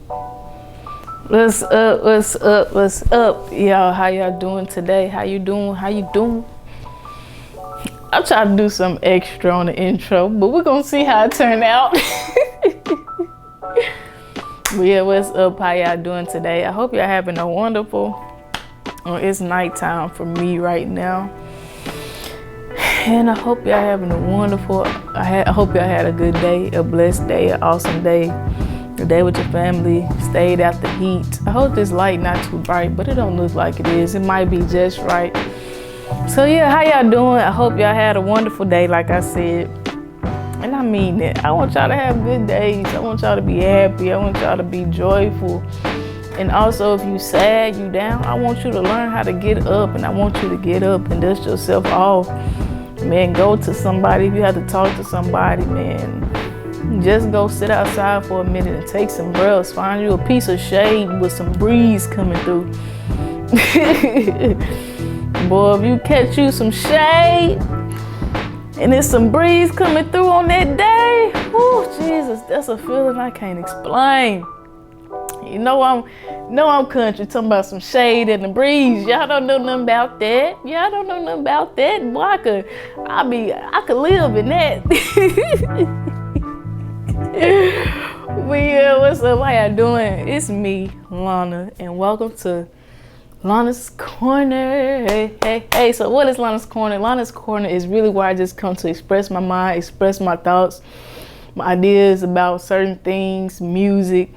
What's up? What's up? What's up, y'all? How y'all doing today? How you doing? How you doing? I'm trying to do some extra on the intro, but we're gonna see how it turned out. But yeah, what's up? How y'all doing today? I hope y'all having a wonderful. It's nighttime for me right now, and I hope y'all having a wonderful. I hope y'all had a good day, a blessed day, an awesome day. A day with your family, stayed out the heat. I hope this light not too bright, but it don't look like it is. It might be just right. So yeah, how y'all doing? I hope y'all had a wonderful day, like I said. And I mean it. I want y'all to have good days. I want y'all to be happy. I want y'all to be joyful. And also, if you sad, you down, I want you to learn how to get up. And I want you to get up and dust yourself off. Man, go to somebody. If you have to talk to somebody, man, just go sit outside for a minute and take some breaths. Find you a piece of shade with some breeze coming through. Boy, if you catch you some shade and there's some breeze coming through on that day, oh Jesus, that's a feeling I can't explain. You know I'm country, talking about some shade and the breeze. Y'all don't know nothing about that. Y'all don't know nothing about that. Boy, I could live in that. But yeah, what's up? How y'all doing? It's me, Lana, and welcome to Lana's Corner. Hey. So what is Lana's Corner? Lana's Corner is really where I just come to express my mind, express my thoughts, my ideas about certain things, music,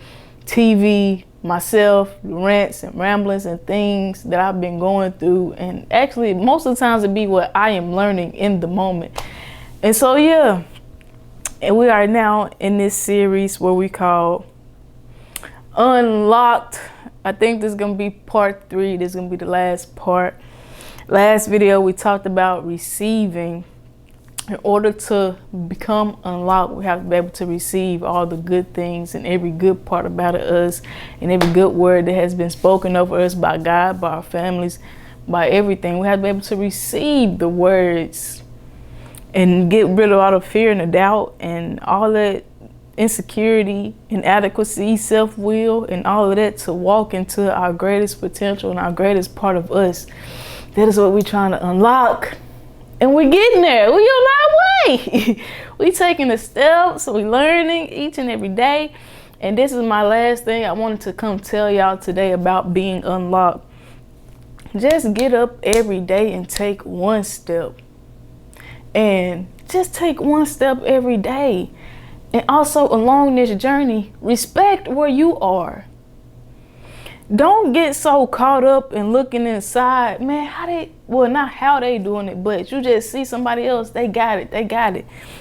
TV, myself, rants and ramblings and things that I've been going through. And actually, most of the times it be what I am learning in the moment. And so, yeah. And we are now in this series where we call Unlocked. I think this is going to be part 3. This is going to be the last part. Last video, we talked about receiving. In order to become unlocked, we have to be able to receive all the good things and every good part about us and every good word that has been spoken over us by God, by our families, by everything. We have to be able to receive the words and get rid of all the fear and the doubt and all that insecurity, inadequacy, self-will, and all of that to walk into our greatest potential and our greatest part of us. That is what we're trying to unlock. And we're getting there. We on our way. We taking the steps. We learning each and every day. And this is my last thing I wanted to come tell y'all today about being unlocked. Just get up every day and take one step. And just take one step every day. And also along this journey, respect where you are. Don't get so caught up in looking inside. Man, not how they doing it, but you just see somebody else, they got it.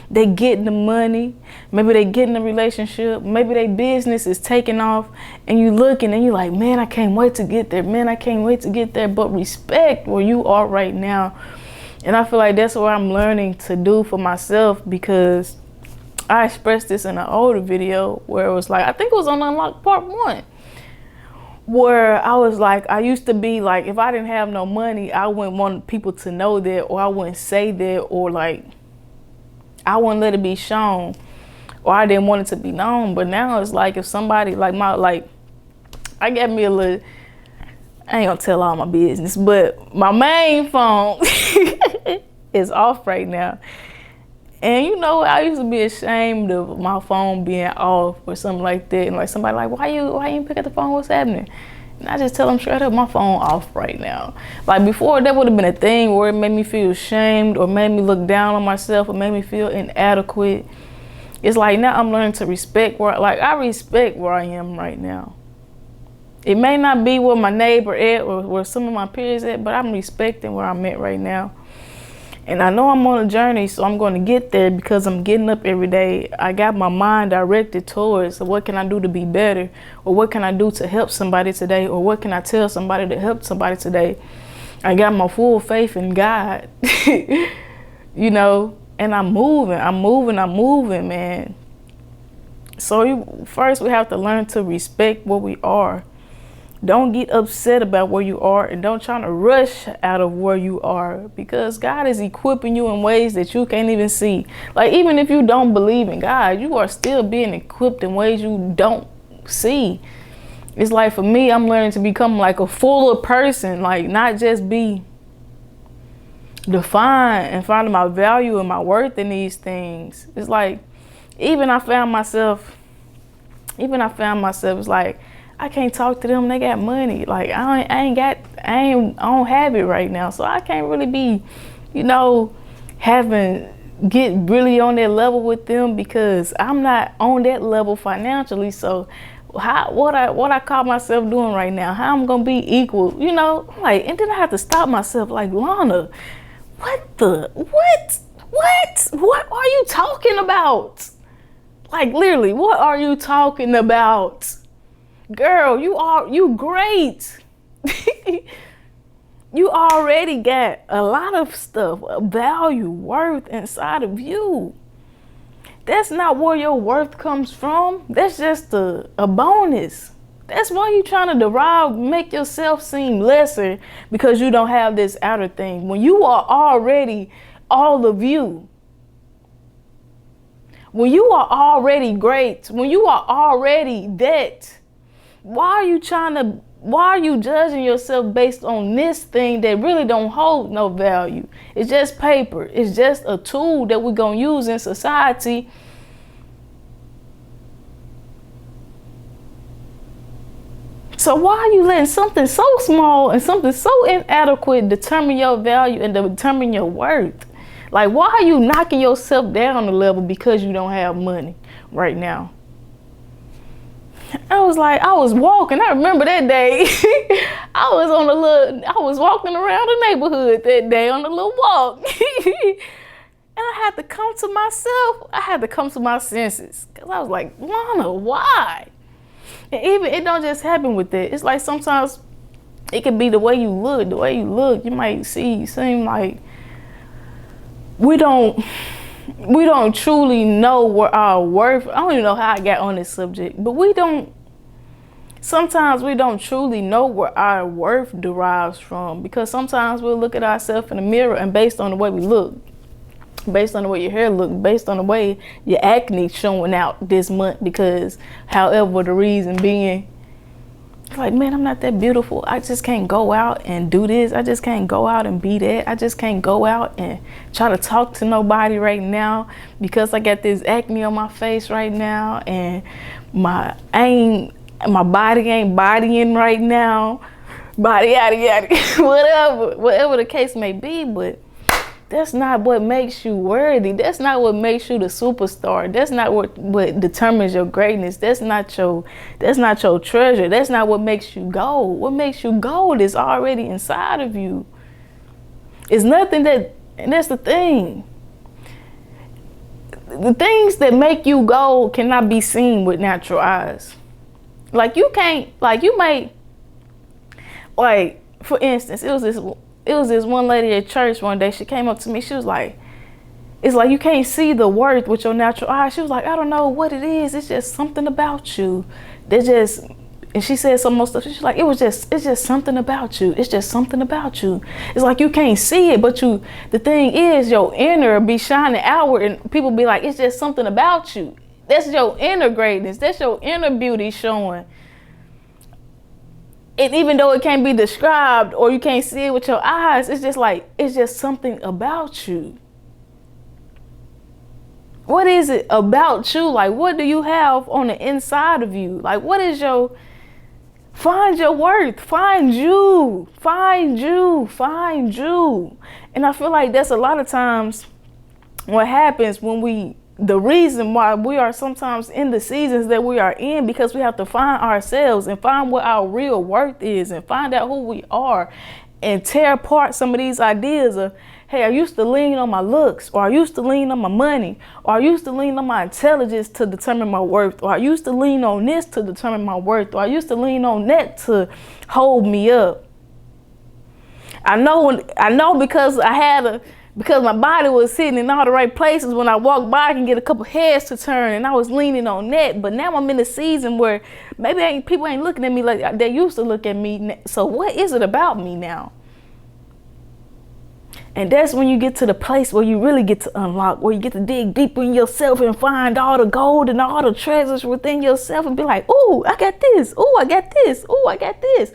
They getting the money. Maybe they getting the relationship. Maybe their business is taking off. And you looking and you like, man, I can't wait to get there. Man, I can't wait to get there. But respect where you are right now. And I feel like that's what I'm learning to do for myself, because I expressed this in an older video where it was like, I think it was on Unlocked Part 1, where I was like, I used to be like, if I didn't have no money, I wouldn't want people to know that, or I wouldn't say that, or like, I wouldn't let it be shown, or I didn't want it to be known. But now it's like, if somebody I got me a little, I ain't gonna tell all my business, but my main phone is off right now. And you know, I used to be ashamed of my phone being off or something like that. And like somebody like, why you ain't pick up the phone? What's happening? And I just tell them straight up, my phone off right now. Like before, that would have been a thing where it made me feel ashamed or made me look down on myself or made me feel inadequate. It's like now I'm learning to respect I respect where I am right now. It may not be where my neighbor at or where some of my peers at, but I'm respecting where I'm at right now. And I know I'm on a journey, so I'm going to get there because I'm getting up every day. I got my mind directed towards what can I do to be better, or what can I do to help somebody today, or what can I tell somebody to help somebody today. I got my full faith in God, you know, and I'm moving, man. So first we have to learn to respect where we are. Don't get upset about where you are, and don't try to rush out of where you are, because God is equipping you in ways that you can't even see. Like, even if you don't believe in God, you are still being equipped in ways you don't see. It's like for me, I'm learning to become like a fuller person, like not just be defined and finding my value and my worth in these things. It's like even I found myself, it's like I can't talk to them. They got money. Like I don't have it right now. So I can't really be, get really on that level with them because I'm not on that level financially. So what I call myself doing right now, how I'm gonna be equal, like, and then I have to stop myself like, Lana, what are you talking about? Like literally, what are you talking about? Girl, you great. You already got a lot of stuff, value, worth inside of you. That's not where your worth comes from. That's just a bonus. That's why you're trying to make yourself seem lesser because you don't have this outer thing. When you are already all of you. When you are already great, when you are already that, why are you judging yourself based on this thing that really don't hold no value? It's just paper. It's just a tool that we're going to use in society. So why are you letting something so small and something so inadequate determine your value and determine your worth? Like, why are you knocking yourself down a level because you don't have money right now? I was walking. I remember that day. I was walking around the neighborhood that day on a little walk. And I had to come to myself. I had to come to my senses. Because I was like, Lana, why? And even it don't just happen with that. It's like sometimes it could be the way you look. The way you look, you might seem like we don't truly know where our worth. I don't even know how I got on this subject, but sometimes we don't truly know where our worth derives from, because sometimes we'll look at ourselves in the mirror and based on the way we look, based on the way your hair look, based on the way your acne showing out this month, because however the reason being, it's like, man, I'm not that beautiful. I just can't go out and do this. I just can't go out and be that. I just can't go out and try to talk to nobody right now because I got this acne on my face right now and my body ain't bodying right now. Body yada yada. whatever the case may be, but that's not what makes you worthy. That's not what makes you the superstar. That's not what determines your greatness. That's not your treasure. That's not what makes you gold. What makes you gold is already inside of you. It's nothing and that's the thing. The things that make you gold cannot be seen with natural eyes. Like you may, like, for instance, it was this one lady at church one day. She came up to me. She was like, it's like you can't see the worth with your natural eyes. She was like, I don't know what it is. It's just something about you. And she said some more stuff. She's like, it's just something about you. It's just something about you. It's like you can't see it, but the thing is your inner be shining outward and people be like, it's just something about you. That's your inner greatness. That's your inner beauty showing. And even though it can't be described or you can't see it with your eyes, it's just something about you. What is it about you? Like, what do you have on the inside of you? Like, find your worth, find you. And I feel like that's a lot of times what happens when the reason why we are sometimes in the seasons that we are in, because we have to find ourselves and find what our real worth is and find out who we are and tear apart some of these ideas of, hey, I used to lean on my looks, or I used to lean on my money, or I used to lean on my intelligence to determine my worth, or I used to lean on this to determine my worth, or I used to lean on that to hold me up. I know because my body was sitting in all the right places. When I walked by, I can get a couple heads to turn, and I was leaning on that. But now I'm in a season where maybe people ain't looking at me like they used to look at me. So what is it about me now? And that's when you get to the place where you really get to unlock, where you get to dig deeper in yourself and find all the gold and all the treasures within yourself and be like, ooh, I got this. Ooh, I got this. Ooh, I got this.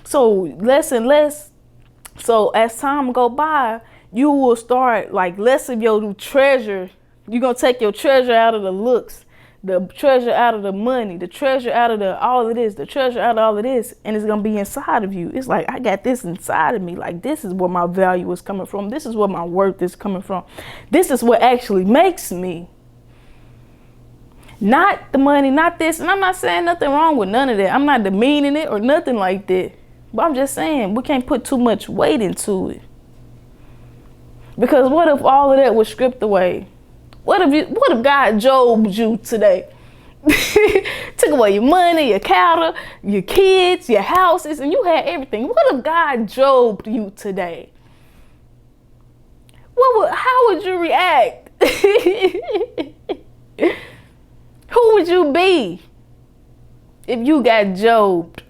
So less and less. So as time go by, you will start like less of your treasure. You're going to take your treasure out of the looks, the treasure out of the money, the treasure out of the all of this, the treasure out of all of this, and it's gonna be inside of you. It's like, I got this inside of me. Like, this is where my value is coming from. This is where my worth is coming from. This is what actually makes me. Not the money, not this. And I'm not saying nothing wrong with none of that. I'm not demeaning it or nothing like that. But I'm just saying we can't put too much weight into it. Because what if all of that was stripped away? What if God Jobed you today? Took away your money, your cattle, your kids, your houses, and you had everything. What if God Jobed you today? How would you react? Who would you be if you got Jobed?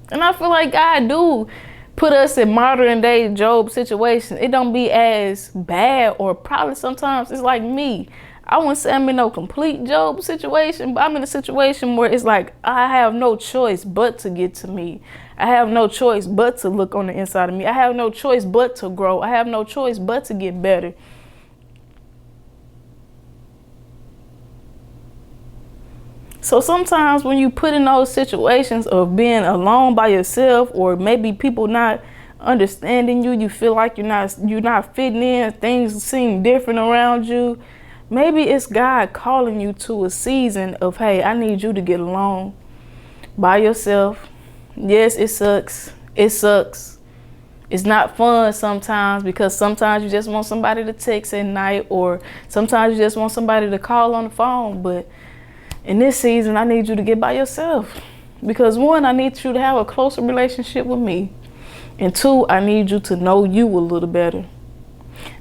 And I feel like God do put us in modern day Job situations. It don't be as bad, or probably sometimes it's like me. I wouldn't say I'm in no complete Job situation, but I'm in a situation where it's like I have no choice but to get to me. I have no choice but to look on the inside of me. I have no choice but to grow. I have no choice but to get better. So sometimes when you put in those situations of being alone by yourself, or maybe people not understanding you, you feel like you're not fitting in, things seem different around you. Maybe it's God calling you to a season of, hey, I need you to get along by yourself. Yes, it sucks. It sucks. It's not fun sometimes, because sometimes you just want somebody to text at night, or sometimes you just want somebody to call on the phone. But in this season, I need you to get by yourself, because one, I need you to have a closer relationship with me. And two, I need you to know you a little better.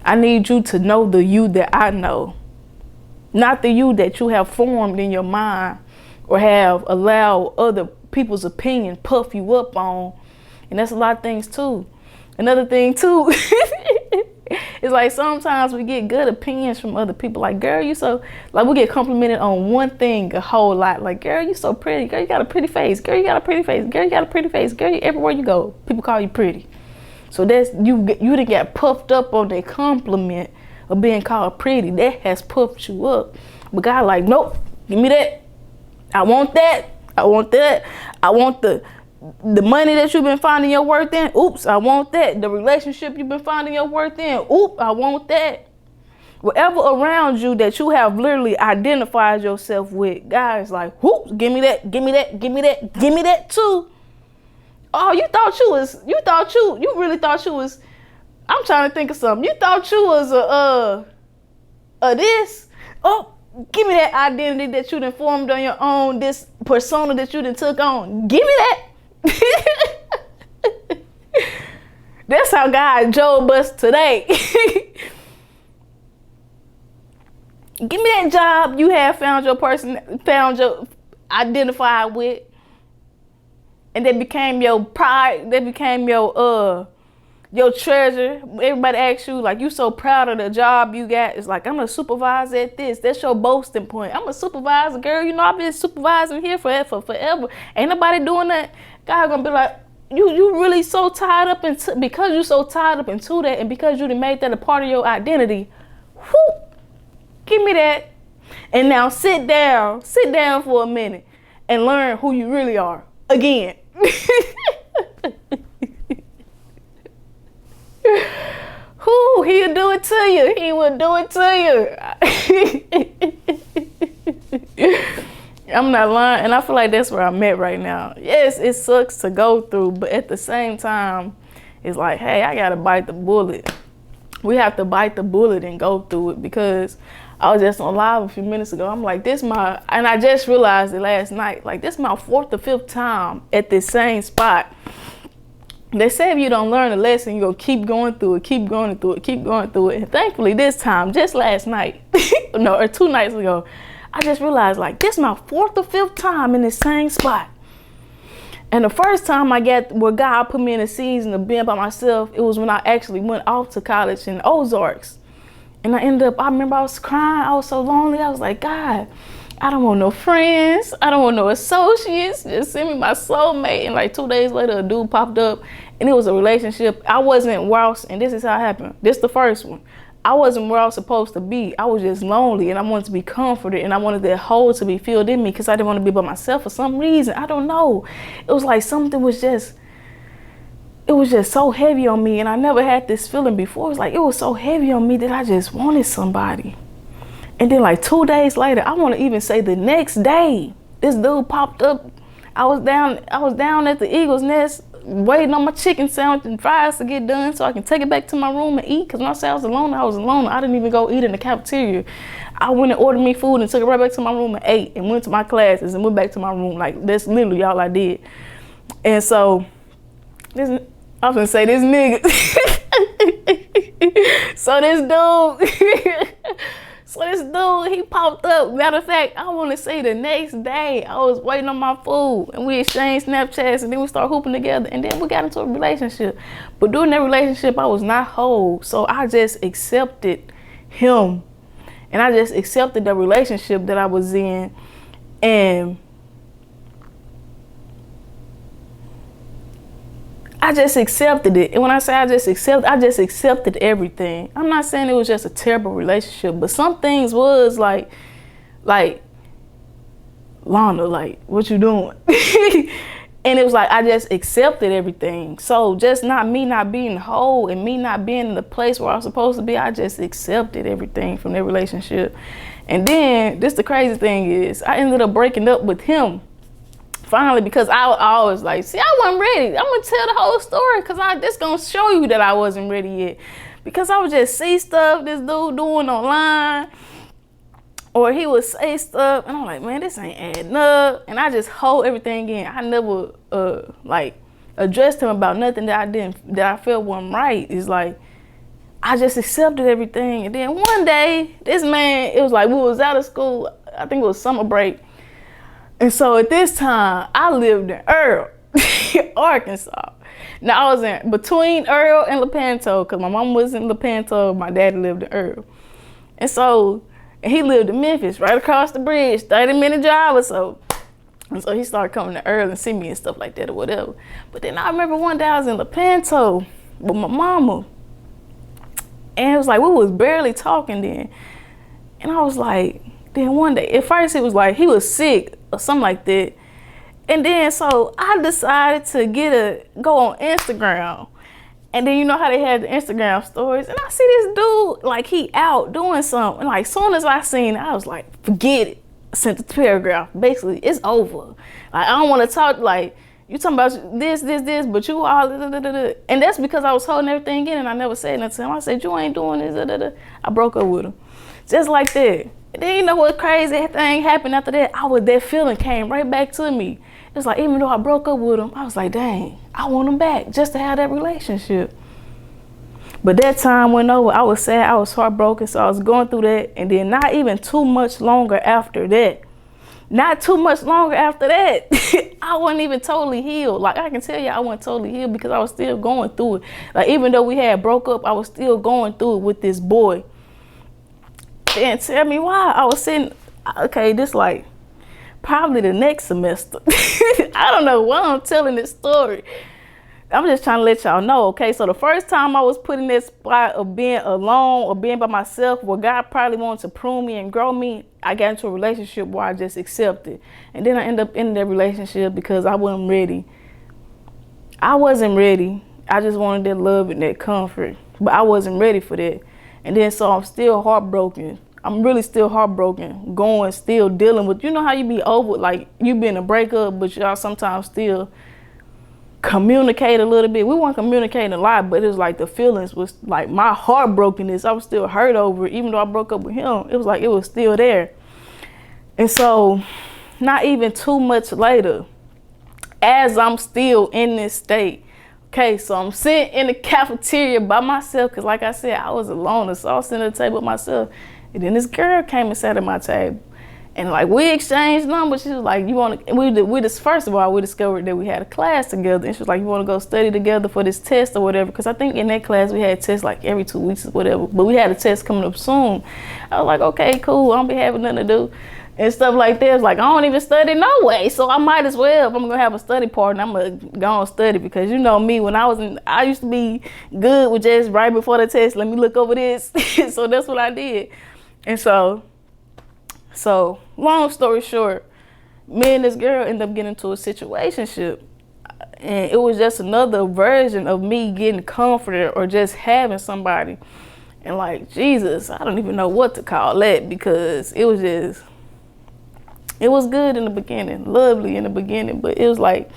I need you to know the you that I know, not the you that you have formed in your mind or have allowed other people's opinion puff you up on. And that's a lot of things too. Another thing too, it's like sometimes we get good opinions from other people. Like, girl, you so, like, we get complimented on one thing a whole lot. Like, girl, you so pretty. Girl, you got a pretty face. Girl, you got a pretty face. Girl, you got a pretty face. Girl, everywhere you go, people call you pretty. So that's, you didn't get puffed up on that compliment of being called pretty. That has puffed you up. But God like, nope, give me that. I want that. I want that. I want the money that you've been finding your worth in. Oops, I want that. The relationship you've been finding your worth in. Oops, I want that. Whatever around you that you have literally identified yourself with, God is like, whoops, give me that, give me that, give me that, give me that too. Oh, you really thought you was, I'm trying to think of something. You thought you was a this. Oh, give me that identity that you done formed on your own, this persona that you done took on. Give me that. That's how God Job us today. Give me that job you have found your identified with, and they became your pride. They became your treasure. Everybody asks you, like, you so proud of the job you got. It's like, I'm a supervisor at this. That's your boasting point. I'm a supervisor, girl. You know, I've been supervising here for forever. Ain't nobody doing that. God gonna be like, you really so tied up into, because you so tied up into that, and because you done made that a part of your identity. Whoop, give me that. And now sit down for a minute and learn who you really are again. Who, he'll do it to you. He will do it to you. I'm not lying, and I feel like that's where I'm at right now. Yes, it sucks to go through, but at the same time, it's like, hey, I gotta bite the bullet. We have to bite the bullet and go through it, because I was just on live a few minutes ago. I'm like, and I just realized it last night, like, this is my 4th or 5th time at this same spot. They say if you don't learn a lesson, you're going to keep going through it, keep going through it, keep going through it. And thankfully this time, just last night, or 2 nights ago, I just realized, like, this is my 4th or 5th time in the same spot. And the first time I got where God put me in a season of being by myself, it was when I actually went off to college in Ozarks. And I remember I was crying. I was so lonely. I was like, God, I don't want no friends. I don't want no associates. Just send me my soulmate. And like 2 days later, a dude popped up, and it was a relationship. I wasn't where I was, and this is how it happened. This the first one. I wasn't where I was supposed to be. I was just lonely, and I wanted to be comforted, and I wanted that hole to be filled in me because I didn't want to be by myself for some reason. I don't know. It was like something was just, it was just so heavy on me, and I never had this feeling before. It was like, it was so heavy on me that I just wanted somebody. And then like 2 days later, I want to even say the next day, this dude popped up. I was down at the Eagle's Nest waiting on my chicken sandwich and fries to get done so I can take it back to my room and eat. Because when I said I was alone, I was alone. I didn't even go eat in the cafeteria. I went and ordered me food and took it right back to my room and ate and went to my classes and went back to my room. Like, that's literally all I did. And so, I was gonna say this nigga. So this dude, he popped up. Matter of fact, I want to say the next day, I was waiting on my food, and we exchanged Snapchats, and then we started hooping together, and then we got into a relationship. But during that relationship, I was not whole, so I just accepted him, and I just accepted the relationship that I was in, and I just accepted it. And when I say I just accepted everything. I'm not saying it was just a terrible relationship, but some things was like, Lana, like, what you doing? And it was like, I just accepted everything. So just me not being whole and me not being in the place where I was supposed to be, I just accepted everything from that relationship. And then the crazy thing is I ended up breaking up with him. Finally, because I was like, see, I wasn't ready. I'm gonna tell the whole story because this gonna show you that I wasn't ready yet. Because I would just see stuff this dude doing online, or he would say stuff, and I'm like, man, this ain't adding up. And I just hold everything in. I never addressed him about nothing that I felt wasn't right. It's like I just accepted everything. And then one day, this man, it was like we was out of school. I think it was summer break. And so at this time, I lived in Earl, Arkansas. Now I was in between Earl and Lepanto because my mom was in Lepanto, my dad lived in Earl. And so he lived in Memphis, right across the bridge, 30-minute drive or so. And so he started coming to Earl and see me and stuff like that or whatever. But then I remember one day I was in Lepanto with my mama. And it was like, we was barely talking then. And I was like, then one day, at first it was like he was sick or something like that. And then so I decided to go on Instagram. And then you know how they had the Instagram stories. And I see this dude, like he out doing something. And like soon as I seen it, I was like, forget it. I sent the paragraph. Basically, it's over. Like, I don't want to talk, like, you talking about this, but you all, And that's because I was holding everything in and I never said nothing to him. I said, you ain't doing this, I broke up with him. Just like that. And then you know what crazy thing happened after that? That feeling came right back to me. It's like, even though I broke up with him, I was like, dang, I want him back just to have that relationship. But that time went over. I was sad, I was heartbroken, so I was going through that. And then not even too much longer after that, I wasn't even totally healed. Like, I can tell you I wasn't totally healed because I was still going through it. Like, even though we had broke up, I was still going through it with this boy. And tell me why. I was sitting, okay, this like probably the next semester. I don't know why I'm telling this story. I'm just trying to let y'all know, okay? So the first time I was put in that spot of being alone or being by myself, where God probably wanted to prune me and grow me, I got into a relationship where I just accepted. And then I ended up in that relationship because I wasn't ready. I just wanted that love and that comfort, but I wasn't ready for that. And then so I'm still heartbroken. I'm really still heartbroken, still dealing with, you know how you be over, like you been in a breakup, but y'all sometimes still communicate a little bit. We weren't communicating a lot, but it was like the feelings was like my heartbrokenness. I was still hurt over it, even though I broke up with him. It was like it was still there. And so not even too much later, as I'm still in this state, okay, so I'm sitting in the cafeteria by myself because, like I said, I was alone. So I was sitting at the table by myself. And then this girl came and sat at my table. And like we exchanged numbers. She was like, "You want to?" We just first of all we discovered that we had a class together, and she was like, "You want to go study together for this test or whatever?" Because I think in that class we had tests like every 2 weeks or whatever. But we had a test coming up soon. I was like, "Okay, cool. I don't be having nothing to do." And stuff like that. It's like, I don't even study no way, so I might as well. If I'm gonna have a study partner, I'm gonna go and study, because you know me, when I used to be good with just right before the test, let me look over this. So that's what I did. And so long story short, me and this girl ended up getting into a situationship, and it was just another version of me getting comforted or just having somebody. And like, Jesus, I don't even know what to call that, because it was good in the beginning, lovely in the beginning, but it was like,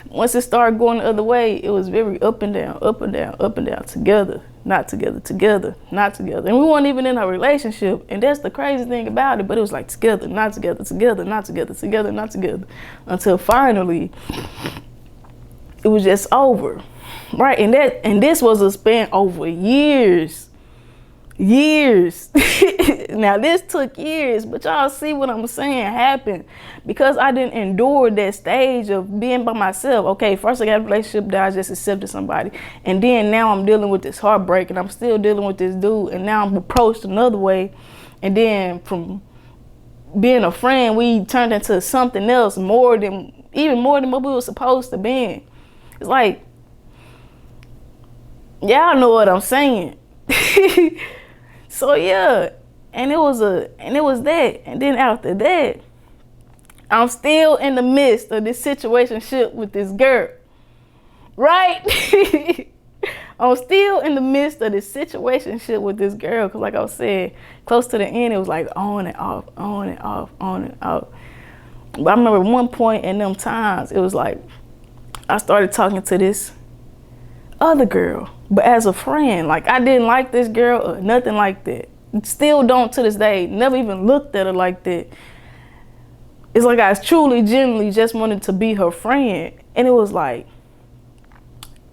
once it started going the other way, it was very up and down, up and down, up and down, together, not together, together, not together. And we weren't even in a relationship, and that's the crazy thing about it, but it was like together, not together, together, not together, together, not together, until finally, it was just over, right? And this was a span over years. Now this took years, but y'all see what I'm saying happened because I didn't endure that stage of being by myself. Okay, first I got a relationship that I just accepted somebody, and then now I'm dealing with this heartbreak, and I'm still dealing with this dude, and now I'm approached another way, and then from being a friend, we turned into something else, even more than what we were supposed to be. It's like, y'all know what I'm saying. So yeah, and it was that, and then after that, I'm still in the midst of this situationship with this girl, right? I'm still in the midst of this situationship with this girl, because like I was saying, close to the end, it was like on and off, on and off, on and off. But I remember one point in them times, it was like I started talking to this other girl, but as a friend. Like, I didn't like this girl or nothing like that. Still don't to this day. Never even looked at her like that. It's like I truly, genuinely just wanted to be her friend. And it was like,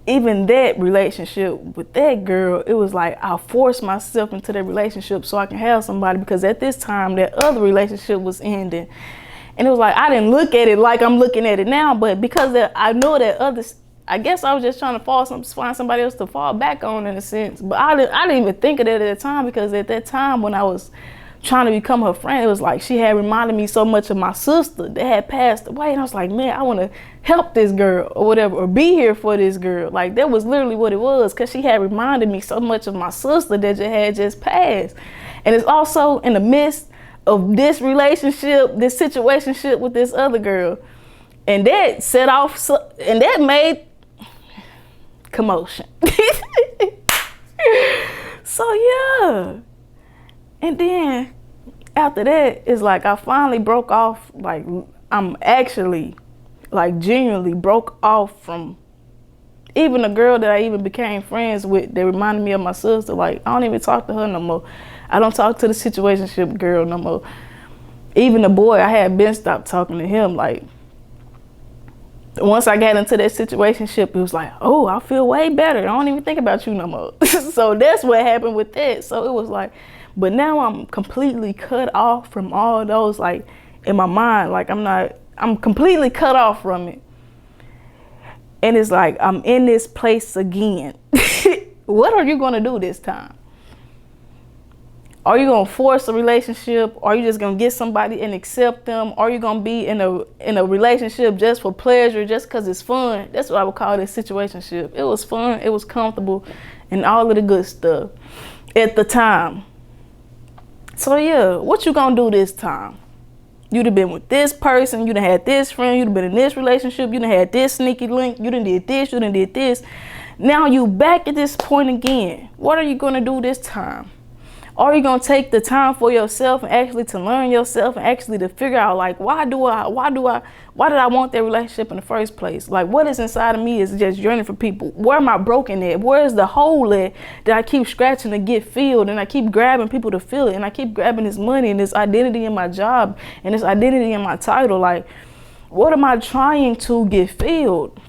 even that relationship with that girl, it was like I forced myself into that relationship so I can have somebody, because at this time that other relationship was ending. And it was like, I didn't look at it like I'm looking at it now, but because I know that I guess I was just trying to find somebody else to fall back on, in a sense. But I didn't even think of that at the time, because at that time when I was trying to become her friend, it was like she had reminded me so much of my sister that had passed away. And I was like, man, I want to help this girl or whatever, or be here for this girl. Like, that was literally what it was, because she had reminded me so much of my sister that had just passed. And it's also in the midst of this relationship, this situationship with this other girl. And that set off, and that made commotion. So yeah, and then after that, it's like I finally broke off. Like, I'm actually, like, genuinely broke off from even a girl that I even became friends with that reminded me of my sister. Like, I don't even talk to her no more. I don't talk to the situationship girl no more. Even the boy, I had been stopped talking to him. Like, once I got into that situationship, it was like, oh, I feel way better. I don't even think about you no more. So that's what happened with that. So it was like, but now I'm completely cut off from all those, like, in my mind. Like, I'm completely cut off from it. And it's like, I'm in this place again. What are you gonna do this time? Are you gonna force a relationship? Are you just gonna get somebody and accept them? Are you gonna be in a relationship just for pleasure, just cause it's fun? That's what I would call this situationship. It was fun, it was comfortable, and all of the good stuff at the time. So yeah, what you gonna do this time? You'd have been with this person, you'd have had this friend, you'd have been in this relationship, you'd have had this sneaky link, you done did this, you done did this. Now you back at this point again. What are you gonna do this time? Are you gonna take the time for yourself and actually to learn yourself and actually to figure out, like, why did I want that relationship in the first place? Like, what is inside of me is just yearning for people. Where am I broken at? Where is the hole at that I keep scratching to get filled, and I keep grabbing people to fill it, and I keep grabbing this money and this identity in my job and this identity in my title? Like, what am I trying to get filled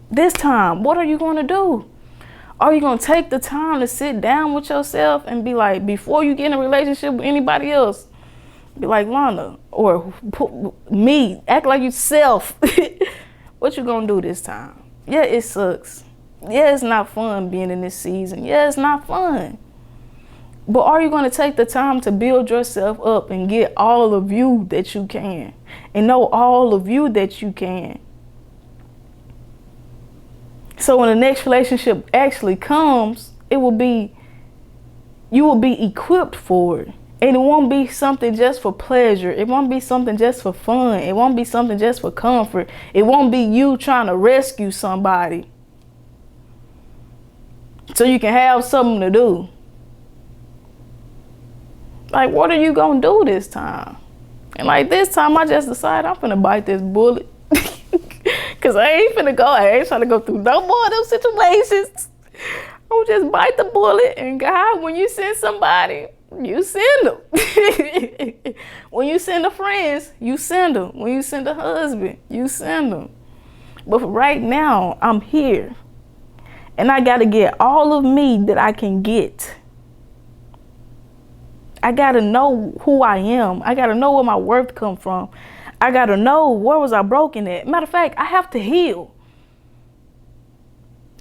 this time? What are you gonna do? Are you gonna take the time to sit down with yourself and be like, before you get in a relationship with anybody else, Be like Lana or me. Act like yourself. What you gonna do this time? Yeah, it sucks. Yeah, it's not fun being in this season. Yeah, it's not fun. But are you going to take the time to build yourself up and get all of you that you can and know all of you that you can? So when the next relationship actually comes, you will be equipped for it. And it won't be something just for pleasure. It won't be something just for fun. It won't be something just for comfort. It won't be you trying to rescue somebody so you can have something to do. Like, what are you gonna do this time? And like this time, I just decided I'm finna bite this bullet. Cause I ain't trying to go through no more of those situations. I'm just bite the bullet, and God, when you send somebody, you send them. When you send the friends, you send them. When you send a husband, you send them. But for right now, I'm here. And I gotta get all of me that I can get. I gotta know who I am. I gotta know where my worth come from. I gotta know where was I broken at. Matter of fact, I have to heal.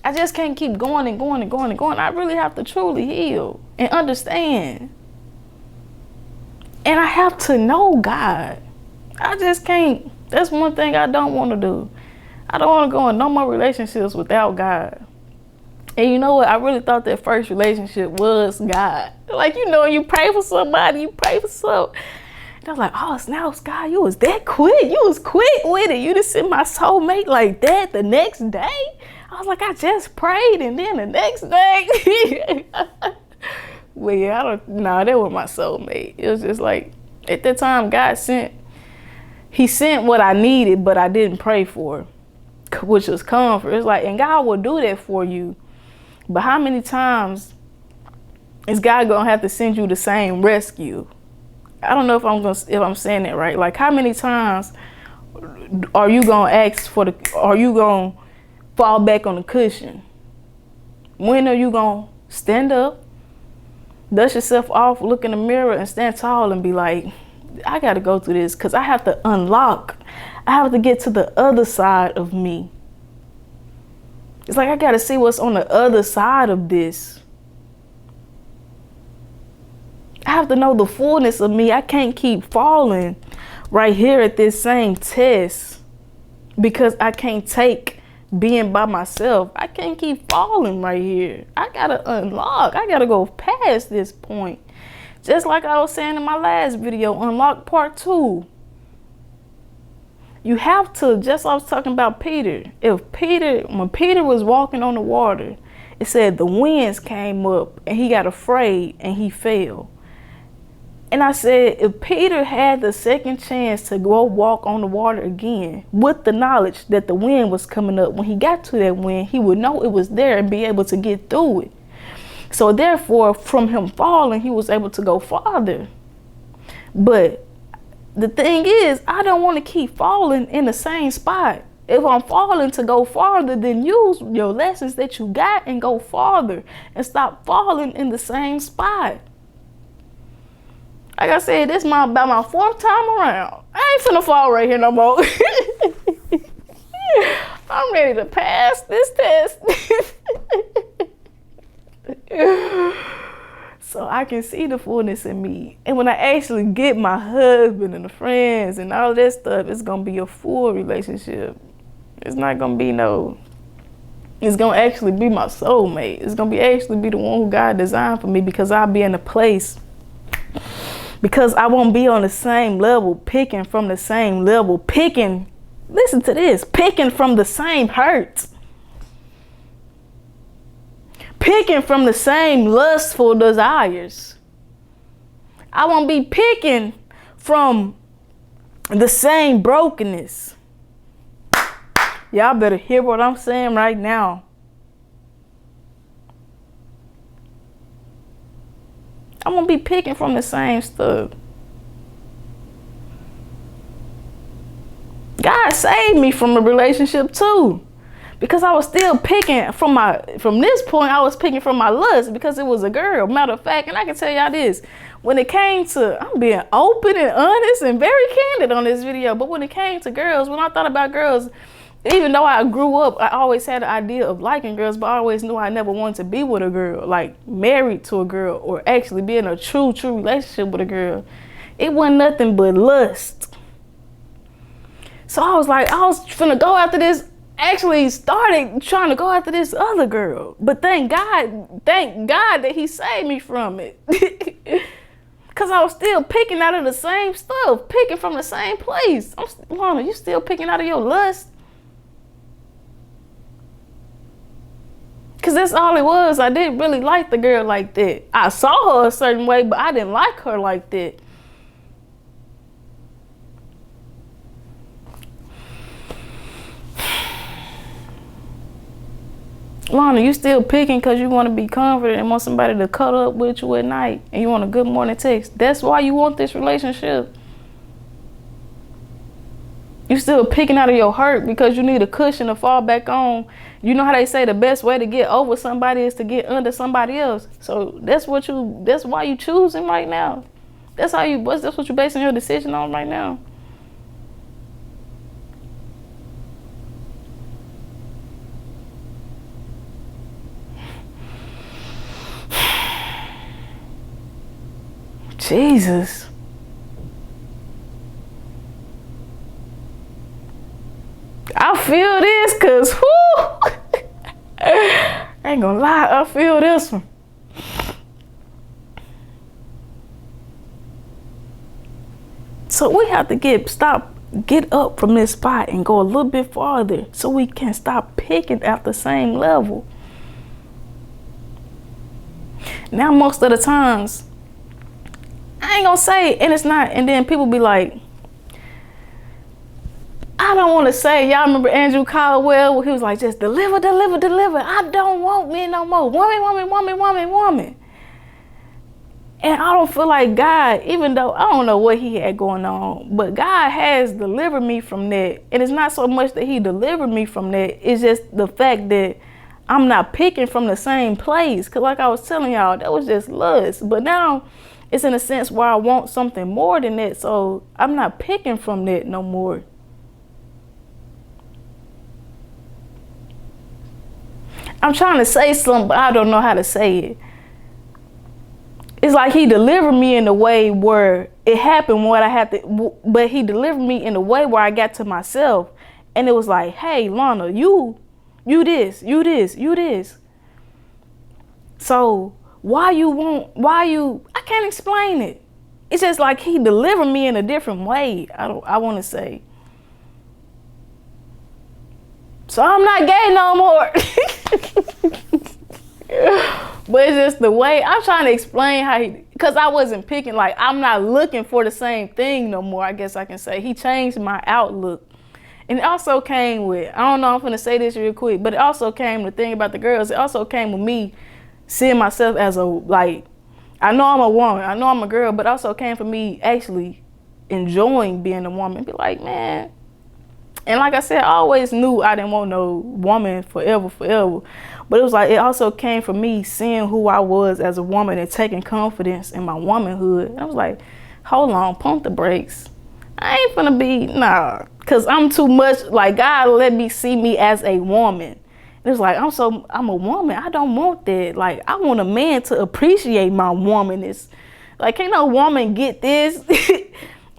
I just can't keep going and going and going and going. I really have to truly heal and understand. And I have to know God. I just can't. That's one thing I don't want to do. I don't want to go in no more relationships without God. And you know what? I really thought that first relationship was God. Like, you know, you pray for somebody, you pray for something. And I was like, oh, now it's God. You was that quick. You was quick with it. You just sent my soulmate like that the next day. I was like, I just prayed, and then the next day. Well, yeah, that was my soulmate. It was just like, at that time, He sent what I needed, but I didn't pray for, which was comfort. It's like, and God will do that for you. But how many times is God gonna have to send you the same rescue? I don't know if I'm saying that right. Like, how many times are you gonna are you gonna fall back on the cushion? When are you gonna stand up, dust yourself off, look in the mirror, and stand tall and be like, I gotta go through this because I have to unlock. I have to get to the other side of me. It's like I gotta see what's on the other side of this. I have to know the fullness of me. I can't keep falling right here at this same test because I can't take being by myself. I can't keep falling right here. I gotta unlock. I gotta go past this point. Just like I was saying in my last video, unlock part 2. You have to, just like I was talking about Peter. When Peter was walking on the water, it said the winds came up and he got afraid and he fell. And I said, if Peter had the second chance to go walk on the water again, with the knowledge that the wind was coming up, when he got to that wind, he would know it was there and be able to get through it. So therefore, from him falling, he was able to go farther. But the thing is, I don't want to keep falling in the same spot. If I'm falling to go farther, then use your lessons that you got and go farther and stop falling in the same spot. Like I said, this is about my 4th time around. I ain't finna fall right here no more. I'm ready to pass this test. So I can see the fullness in me. And when I actually get my husband and the friends and all that stuff, it's gonna be a full relationship. It's not gonna be it's gonna actually be my soulmate. It's gonna actually be the one who God designed for me, because I'll be in a place, because I won't be on the same level, picking from the same level, listen to this, picking from the same hurt. Picking from the same lustful desires. I won't be picking from the same brokenness. Y'all better hear what I'm saying right now. I won't be picking from the same stuff. God saved me from a relationship too. because I was still picking from this point, I was picking from my lust because it was a girl. Matter of fact, and I can tell y'all this, when it came to, I'm being open and honest and very candid on this video, but when it came to girls, when I thought about girls, even though I grew up, I always had the idea of liking girls, but I always knew I never wanted to be with a girl, like married to a girl or actually be in a true relationship with a girl. It wasn't nothing but lust. So I was like, I was finna go after this, actually started trying to go after this other girl. But thank God that he saved me from it. Cause I was still picking out of the same stuff, picking from the same place. Lana, you still picking out of your lust? Cause that's all it was. I didn't really like the girl like that. I saw her a certain way, but I didn't like her like that. Lana, you still picking because you want to be confident and want somebody to cuddle up with you at night and you want a good morning text. That's why you want this relationship. You still picking out of your hurt because you need a cushion to fall back on. You know how they say the best way to get over somebody is to get under somebody else. So that's why you choosing right now. That's what you're basing your decision on right now. Jesus. I feel this because, I ain't gonna lie, I feel this one. So we have to get up from this spot and go a little bit farther so we can stop picking at the same level. Now, most of the times, I ain't gonna say, and it's not, and then people be like, I don't want to say, y'all remember Andrew Caldwell, where he was like, just deliver. I don't want men no more. Woman. And I don't feel like God, even though I don't know what he had going on, but God has delivered me from that. And it's not so much that he delivered me from that. It's just the fact that I'm not picking from the same place. Because like I was telling y'all, that was just lust. But now it's in a sense where I want something more than that. So I'm not picking from that no more. I'm trying to say something, but I don't know how to say it. It's like he delivered me in a way where it happened what I had to, but he delivered me in a way where I got to myself. And it was like, hey, Lana, you this. So I can't explain it. It's just like he delivered me in a different way. I want to say. So I'm not gay no more. But it's just the way I'm trying to explain because I wasn't picking, like, I'm not looking for the same thing no more, I guess I can say. He changed my outlook. And it also came with, I don't know, I'm finna say this real quick, but it also came, the thing about the girls, it also came with me seeing myself as I know I'm a woman, I know I'm a girl, but it also came for me actually enjoying being a woman. Be like, man. And like I said, I always knew I didn't want no woman forever. But it was like, it also came from me seeing who I was as a woman and taking confidence in my womanhood. And I was like, hold on, pump the brakes. I ain't finna be, nah. Cause I'm too much, like God let me see me as a woman. And it's like, I'm a woman. I don't want that. Like, I want a man to appreciate my womanness. Like, can't no woman get this?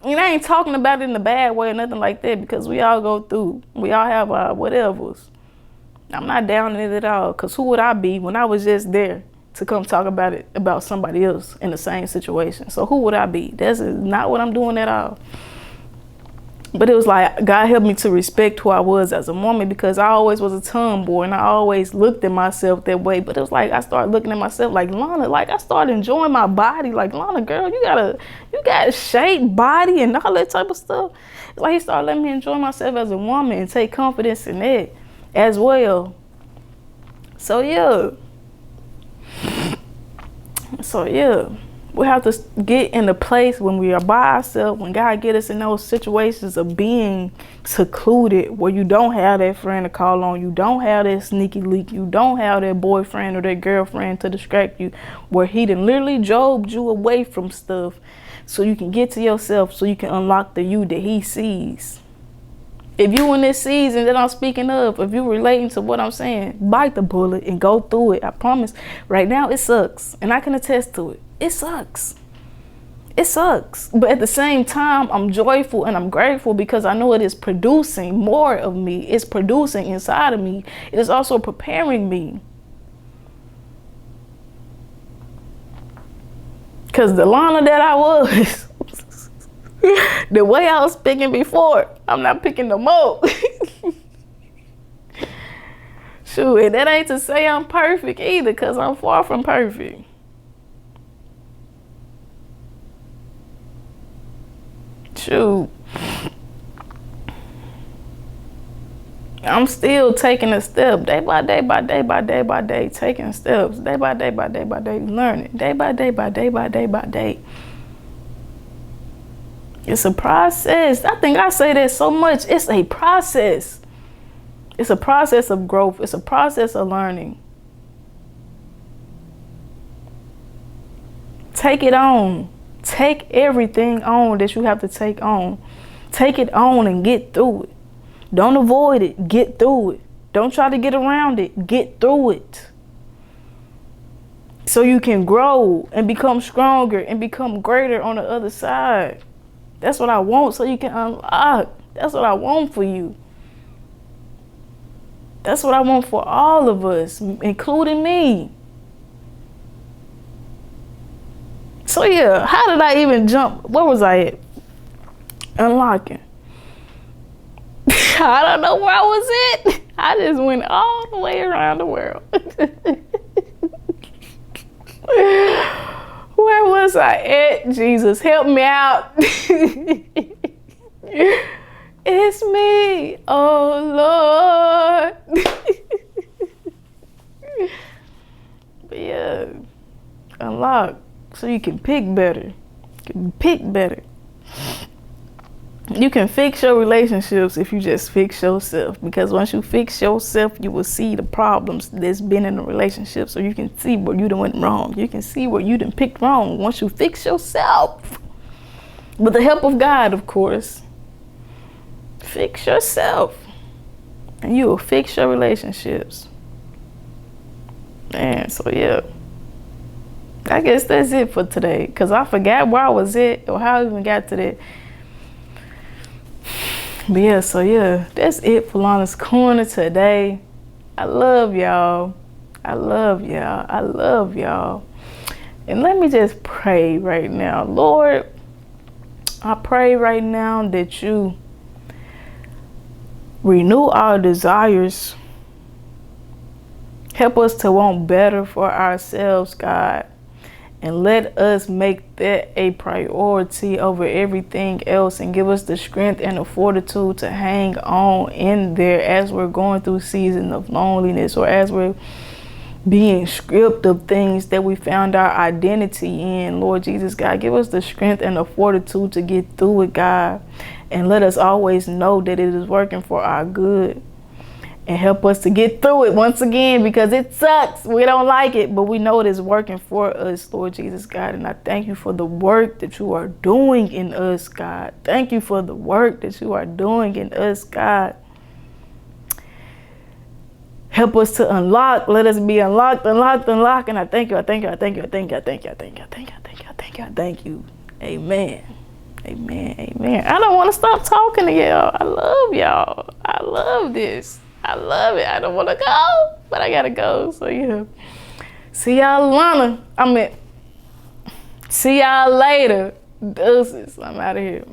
And I ain't talking about it in a bad way or nothing like that, because we all go through. We all have our whatevers. I'm not down in it at all, because who would I be when I was just there to come talk about it, about somebody else in the same situation? So who would I be? That's not what I'm doing at all. But it was like, God helped me to respect who I was as a woman, because I always was a tomboy and I always looked at myself that way. But it was like, I started looking at myself like, Lana, like I started enjoying my body. Like, Lana, girl, you got a shaped body and all that type of stuff. It's like he started letting me enjoy myself as a woman and take confidence in it as well. So yeah. We have to get in a place when we are by ourselves, when God get us in those situations of being secluded, where you don't have that friend to call on, you don't have that sneaky leak, you don't have that boyfriend or that girlfriend to distract you, where he done literally jobed you away from stuff so you can get to yourself, so you can unlock the you that he sees. If you in this season that I'm speaking of, if you relating to what I'm saying, bite the bullet and go through it. I promise. Right now, it sucks. And I can attest to it. It sucks. It sucks. But at the same time, I'm joyful and I'm grateful because I know it is producing more of me. It's producing inside of me. It is also preparing me. Because the Lana that I was, the way I was speaking before, I'm not picking no more. Shoot, and that ain't to say I'm perfect either, because I'm far from perfect. Shoot. I'm still taking a step, day by day by day by day by day, taking steps, day by day by day by day, learning, day by day by day by day by day. It's a process. I think I say that so much. It's a process. It's a process of growth. It's a process of learning. Take it on. Take everything on that you have to take on. Take it on and get through it. Don't avoid it. Get through it. Don't try to get around it. Get through it. So you can grow and become stronger and become greater on the other side. That's what I want, so you can unlock. That's what I want for you. That's what I want for all of us, including me. So yeah, how did I even jump? Where was I at? Unlocking. I don't know where I was at. I just went all the way around the world. Where was I at? Jesus, help me out. It's me, oh Lord. But yeah, unlock so you can pick better. You can pick better. You can fix your relationships if you just fix yourself. Because once you fix yourself, you will see the problems that's been in the relationship. So you can see where you done went wrong. You can see where you done picked wrong once you fix yourself. With the help of God, of course. Fix yourself. And you will fix your relationships. Man, so yeah. I guess that's it for today. Because I forgot where I was at or how I even got to that. But yeah, so yeah, that's it for Lana's Corner today. I love y'all. I love y'all. I love y'all. And let me just pray right now. Lord, I pray right now that you renew our desires. Help us to want better for ourselves, God. And let us make that a priority over everything else, and give us the strength and the fortitude to hang on in there as we're going through season of loneliness, or as we're being stripped of things that we found our identity in. Lord Jesus, God, give us the strength and the fortitude to get through it, God. And let us always know that it is working for our good. And help us to get through it once again, because it sucks. We don't like it, but we know it is working for us, Lord Jesus, God. And I thank you for the work that you are doing in us, God. Thank you for the work that you are doing in us, God. Help us to unlock. Let us be unlocked. And I thank you. I thank you. I thank you. I thank you. I thank you. I thank you. I thank you. I thank you. I thank you. I thank you. Amen. Amen. Amen. I don't want to stop talking to y'all. I love y'all. I love this. I love it. I don't want to go, but I gotta go. So yeah. See y'all, Lana. See y'all later. Deuces. I'm out of here.